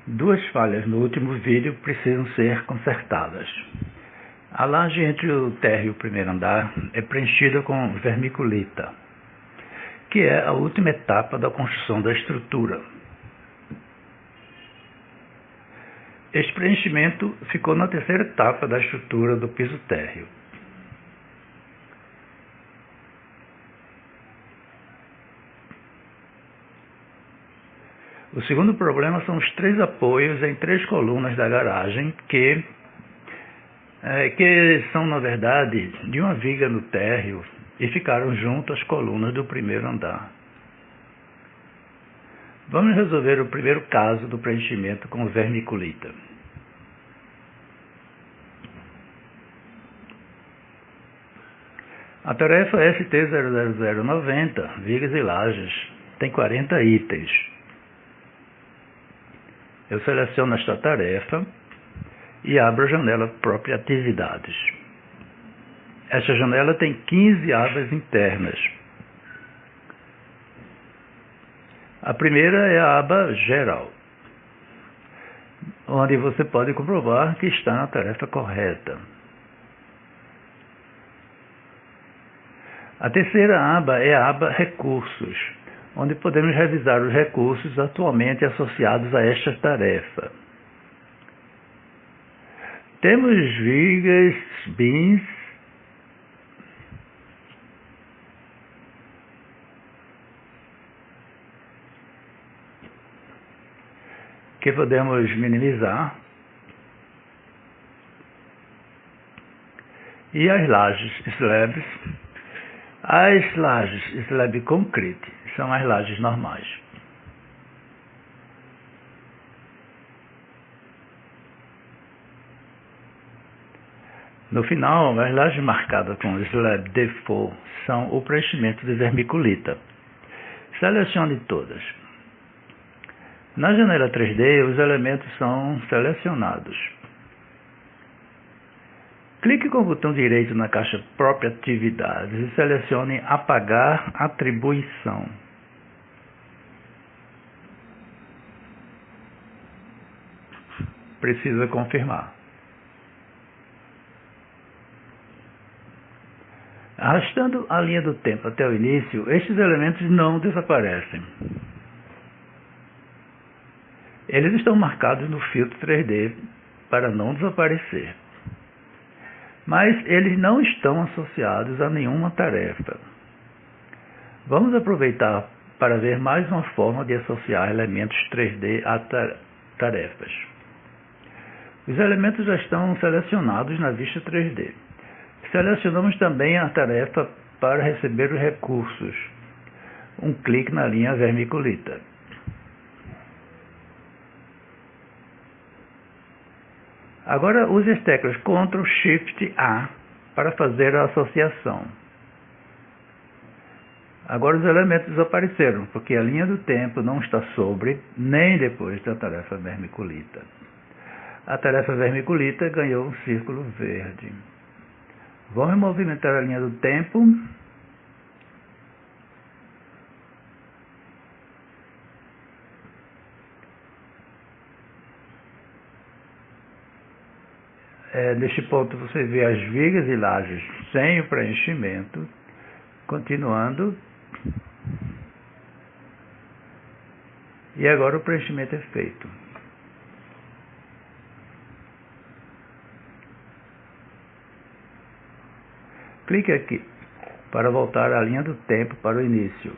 Duas falhas no último vídeo precisam ser consertadas. A laje entre o térreo e o primeiro andar é preenchida com vermiculita, que é a última etapa da construção da estrutura. Este preenchimento ficou na terceira etapa da estrutura do piso térreo. O segundo problema são os três apoios em três colunas da garagem que são, na verdade, de uma viga no térreo e ficaram junto às colunas do primeiro andar. Vamos resolver o primeiro caso do preenchimento com vermiculita. A tarefa ST00090, vigas e lajes, tem 40 itens. Eu seleciono esta tarefa e abro a janela própria Atividades. Esta janela tem 15 abas internas. A primeira é a aba Geral, onde você pode comprovar que está na tarefa correta. A terceira aba é a aba Recursos, onde podemos revisar os recursos atualmente associados a esta tarefa. Temos vigas, bins, que podemos minimizar, e as lajes slabs. As lajes slab concrete são as lajes normais. No final, as lajes marcadas com slab default são o preenchimento de vermiculita. Selecione todas. Na janela 3D, os elementos são selecionados. Clique com o botão direito na caixa Própria Atividades e selecione Apagar Atribuição. Precisa confirmar. Arrastando a linha do tempo até o início, estes elementos não desaparecem. Eles estão marcados no filtro 3D para não desaparecer. Mas eles não estão associados a nenhuma tarefa. Vamos aproveitar para ver mais uma forma de associar elementos 3D a tarefas. Os elementos já estão selecionados na vista 3D. Selecionamos também a tarefa para receber os recursos. Um clique na linha vermiculita. Agora use as teclas Ctrl Shift A para fazer a associação. Agora os elementos desapareceram, porque a linha do tempo não está sobre nem depois da tarefa vermiculita. A tarefa vermiculita ganhou um círculo verde. Vamos movimentar a linha do tempo. Neste ponto você vê as vigas e lajes sem o preenchimento. Continuando. E agora o preenchimento é feito. Clique aqui para voltar a linha do tempo para o início.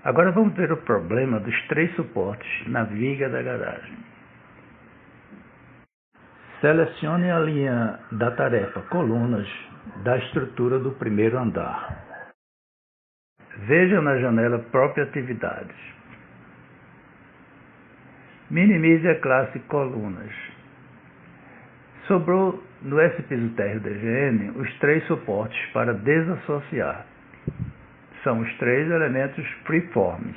Agora vamos ver o problema dos três suportes na viga da garagem. Selecione a linha da tarefa Colunas da estrutura do primeiro andar. Veja na janela Própria Atividades. Minimize a classe Colunas. Sobrou no S-Piso Térreo DGN os três suportes para desassociar. São os três elementos freeforms.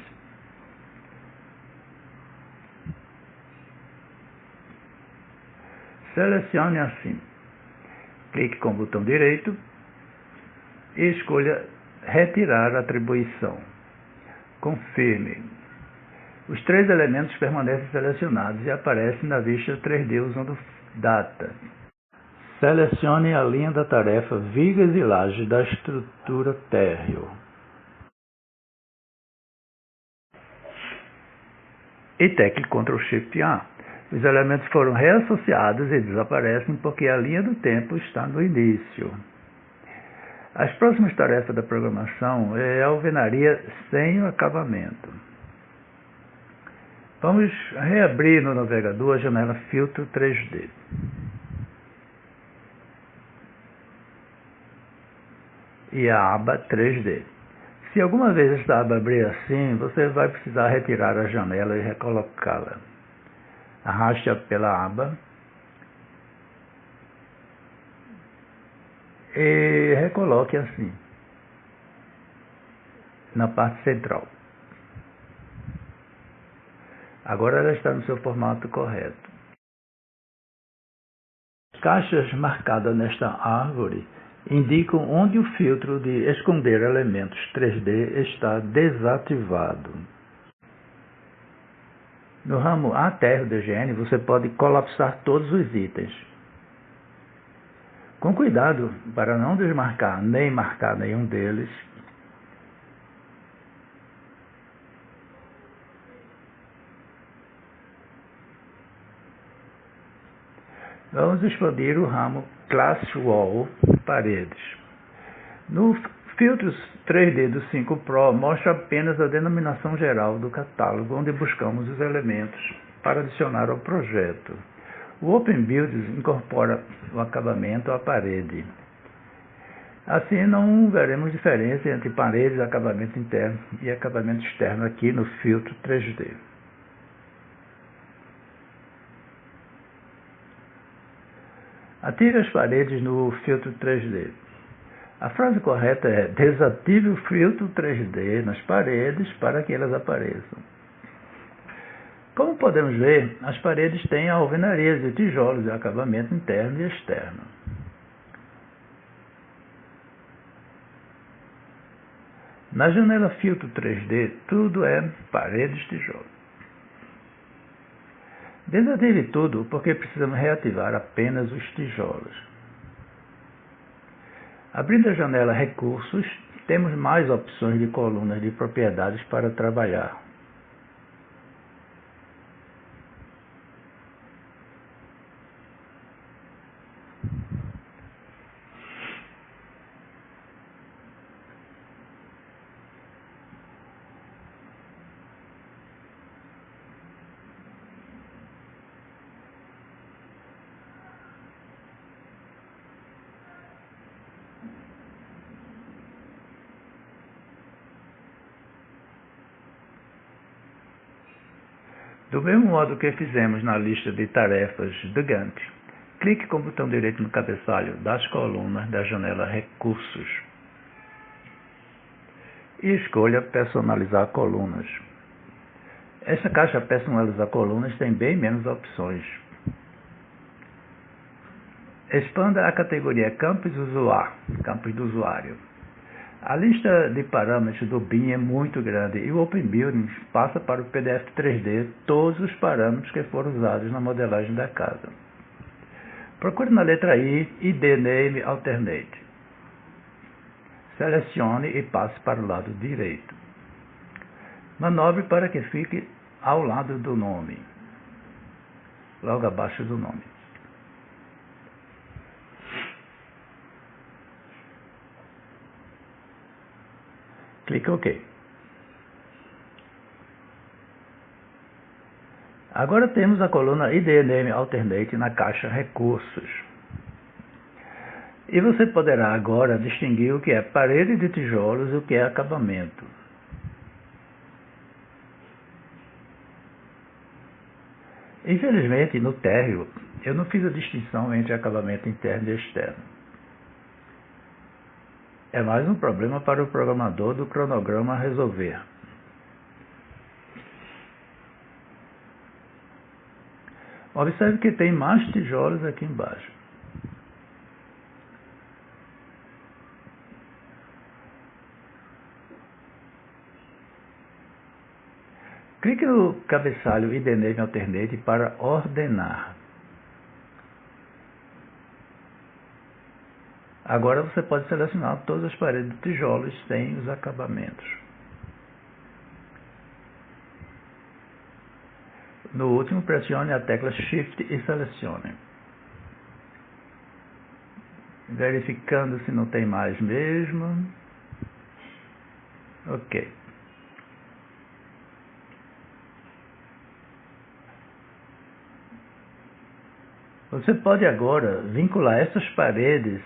Selecione assim. Clique com o botão direito e escolha Retirar atribuição. Confirme. Os 3 elementos permanecem selecionados e aparecem na vista 3D usando data. Selecione a linha da tarefa vigas e lajes da estrutura térreo. E tecle Ctrl Shift A. Os elementos foram reassociados e desaparecem porque a linha do tempo está no início. As próximas tarefas da programação é a alvenaria sem o acabamento. Vamos reabrir no navegador a janela Filtro 3D. E a aba 3D. Se alguma vez esta aba abrir assim, você vai precisar retirar a janela e recolocá-la. Arraste-a pela aba e recoloque assim, na parte central. Agora ela está no seu formato correto. As caixas marcadas nesta árvore indicam onde o filtro de esconder elementos 3D está desativado. No ramo A-Térreo DGN, você pode colapsar todos os itens. Com cuidado para não desmarcar nem marcar nenhum deles, vamos expandir o ramo Class Wall Paredes. No Filtros 3D do 5 Pro mostra apenas a denominação geral do catálogo, onde buscamos os elementos para adicionar ao projeto. O Open Builds incorpora o acabamento à parede. Assim não veremos diferença entre paredes, acabamento interno e acabamento externo aqui no filtro 3D. Ative as paredes no filtro 3D. A frase correta é: desative o filtro 3D nas paredes para que elas apareçam. Como podemos ver, as paredes têm alvenarias e tijolos de acabamento interno e externo. Na janela Filtro 3D, tudo é paredes e tijolos. Desative tudo porque precisamos reativar apenas os tijolos. Abrindo a janela Recursos, temos mais opções de colunas de propriedades para trabalhar. Do mesmo modo que fizemos na lista de tarefas do Gantt, clique com o botão direito no cabeçalho das colunas da janela Recursos e escolha Personalizar colunas. Esta caixa Personalizar colunas tem bem menos opções. Expanda a categoria Campos do Usuário. A lista de parâmetros do BIM é muito grande e o Open Building passa para o PDF 3D todos os parâmetros que foram usados na modelagem da casa. Procure na letra I e dê Name Alternate. Selecione e passe para o lado direito. Manobre para que fique ao lado do nome, logo abaixo do nome. Clique OK. Agora temos a coluna ID Name Alternate na caixa Recursos. E você poderá agora distinguir o que é parede de tijolos e o que é acabamento. Infelizmente, no térreo, eu não fiz a distinção entre acabamento interno e externo. É mais um problema para o programador do cronograma resolver. Observe que tem mais tijolos aqui embaixo. Clique no cabeçalho ID Alternate para ordenar. Agora você pode selecionar todas as paredes de tijolos sem os acabamentos. No último, pressione a tecla Shift e selecione. Verificando se não tem mais mesmo. Ok. Você pode agora vincular essas paredes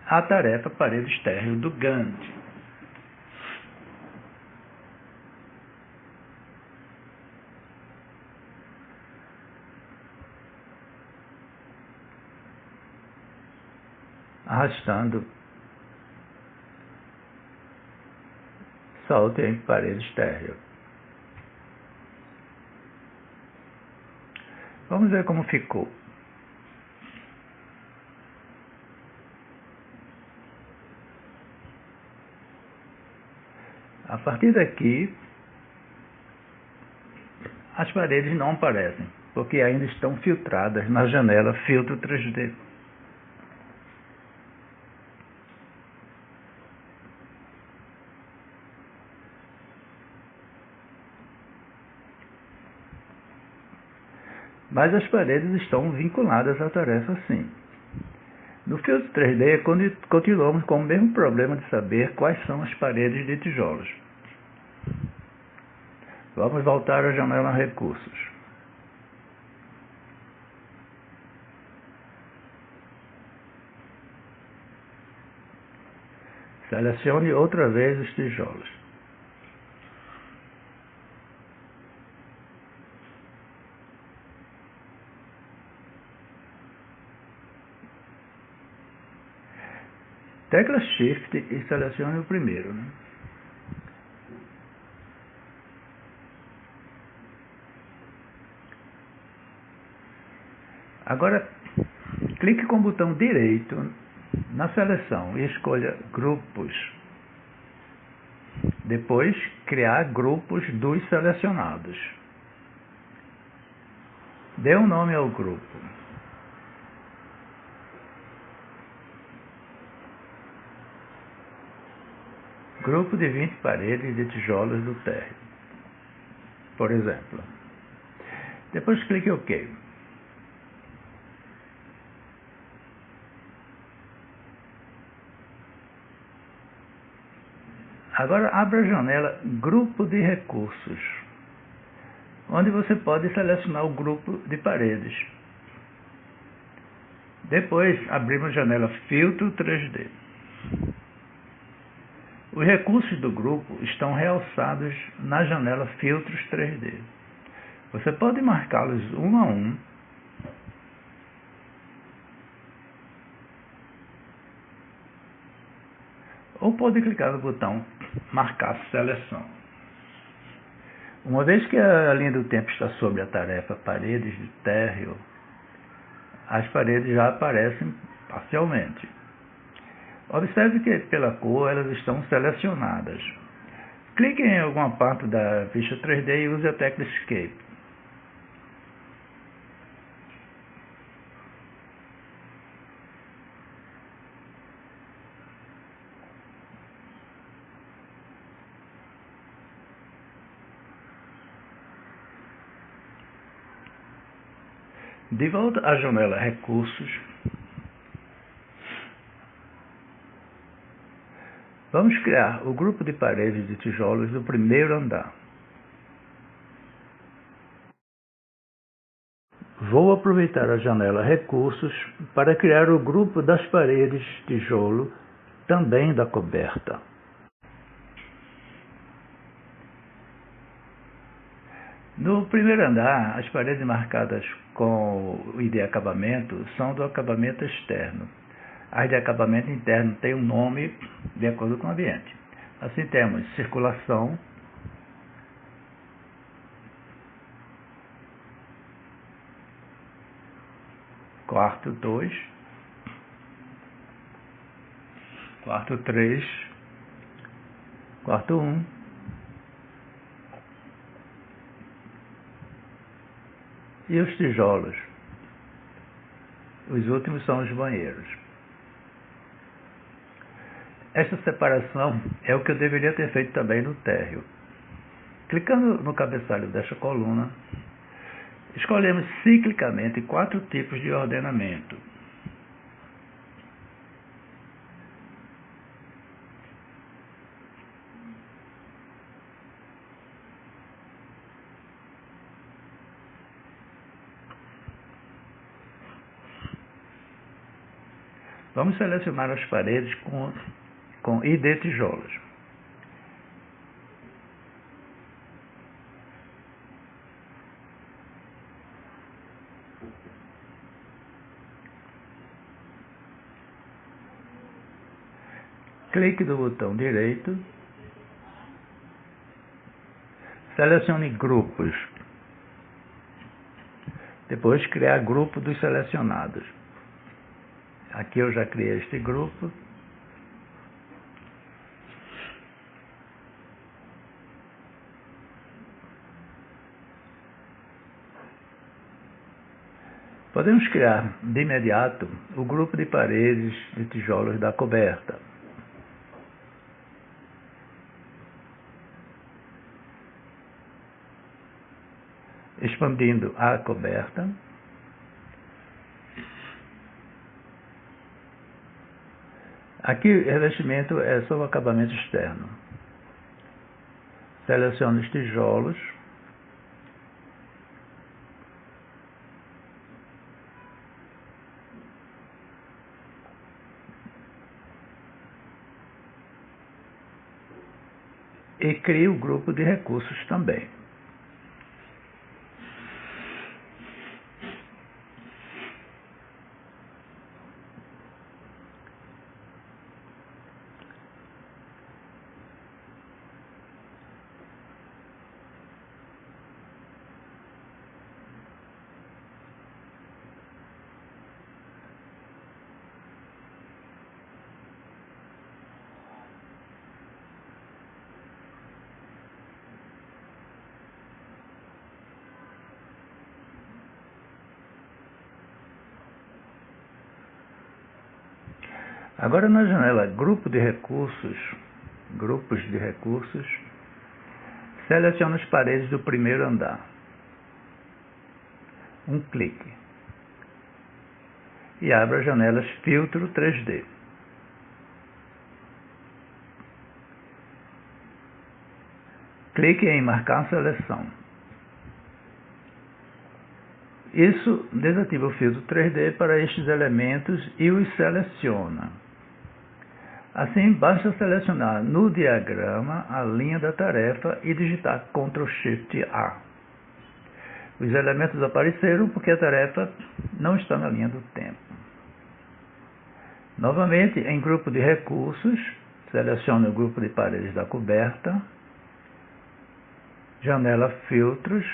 à tarefa Paredes Térreo do Gantt. Arrastando, solte em Paredes Térreo. Vamos ver como ficou. A partir daqui, as paredes não aparecem, porque ainda estão filtradas na janela Filtro 3D. Mas as paredes estão vinculadas à tarefa sim. No Filtro 3D, continuamos com o mesmo problema de saber quais são as paredes de tijolos. Vamos voltar à janela Recursos. Selecione outra vez os tijolos. Tecla Shift e selecione o primeiro. Agora, clique com o botão direito na seleção e escolha Grupos. Depois, criar grupos dos selecionados. Dê um nome ao grupo. Grupo de 20 paredes de tijolos do térreo, por exemplo. Depois clique em OK. Agora abra a janela Grupo de Recursos, onde você pode selecionar o grupo de paredes. Depois abrimos a janela Filtro 3D. Os recursos do grupo estão realçados na janela Filtros 3D. Você pode marcá-los um a um, ou pode clicar no botão Marcar Seleção. Uma vez que a linha do tempo está sobre a tarefa Paredes de Térreo, as paredes já aparecem parcialmente. Observe que pela cor elas estão selecionadas. Clique em alguma parte da ficha 3D e use a tecla Escape. De volta à janela Recursos, vamos criar o grupo de paredes de tijolos do primeiro andar. Vou aproveitar a janela Recursos para criar o grupo das paredes de tijolo também da coberta. No primeiro andar, as paredes marcadas com o ID acabamento são do acabamento externo. As de acabamento interno têm um nome de acordo com o ambiente. Assim temos circulação, quarto 2, quarto 3, quarto 1, E os tijolos? Os últimos são os banheiros. Esta separação é o que eu deveria ter feito também no térreo. Clicando no cabeçalho desta coluna, escolhemos ciclicamente 4 tipos de ordenamento. Vamos selecionar as paredes com ID tijolos. Clique no botão direito. Selecione grupos. Depois criar grupo dos selecionados. Aqui eu já criei este grupo. Podemos criar de imediato o grupo de paredes de tijolos da coberta. Expandindo a coberta. Aqui o revestimento é só o acabamento externo. Seleciono os tijolos. E crio o grupo de recursos também. Agora na janela Grupos de Recursos, seleciono as paredes do primeiro andar. Um clique. E abro as janelas Filtro 3D. Clique em Marcar seleção. Isso desativa o filtro 3D para estes elementos e os seleciona. Assim, basta selecionar no diagrama a linha da tarefa e digitar Ctrl+Shift+A. Os elementos apareceram porque a tarefa não está na linha do tempo. Novamente, em Grupo de Recursos, selecione o grupo de paredes da coberta, janela Filtros,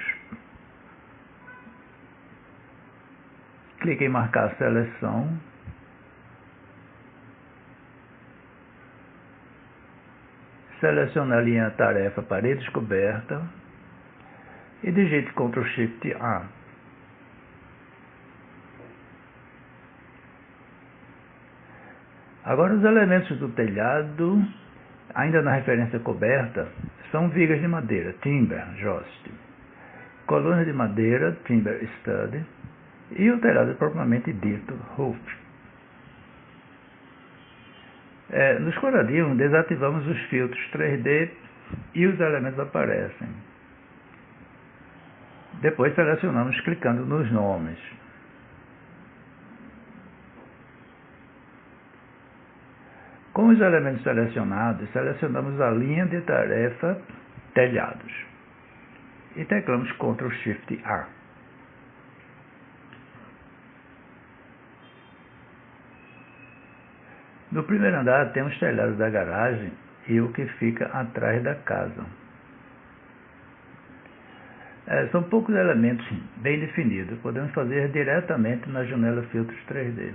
clique em Marcar seleção, selecione a linha tarefa Paredes Coberta e digite Ctrl+Shift+A. Agora os elementos do telhado, ainda na referência coberta, são vigas de madeira, timber, joist, colunas de madeira, timber stud, e o telhado propriamente dito, roof. No esquadradinho, desativamos os filtros 3D e os elementos aparecem. Depois selecionamos clicando nos nomes. Com os elementos selecionados, selecionamos a linha de tarefa telhados e teclamos Ctrl+Shift+A. No primeiro andar temos os telhados da garagem e o que fica atrás da casa. São poucos elementos bem definidos, podemos fazer diretamente na janela Filtros 3D.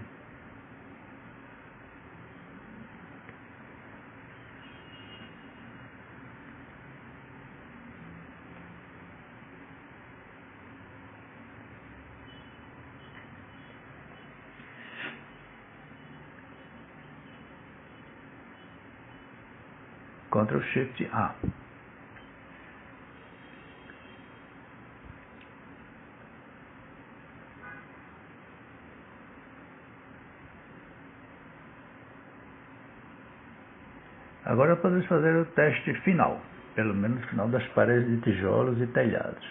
Ctrl Shift A. Agora podemos fazer o teste final, pelo menos final das paredes de tijolos e telhados.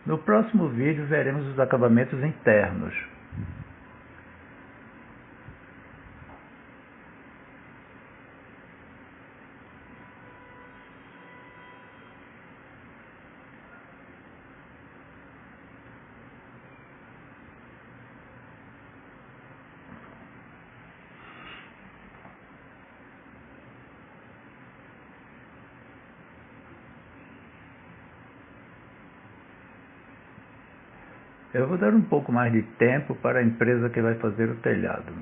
No próximo vídeo veremos os acabamentos internos. Eu vou dar um pouco mais de tempo para a empresa que vai fazer o telhado.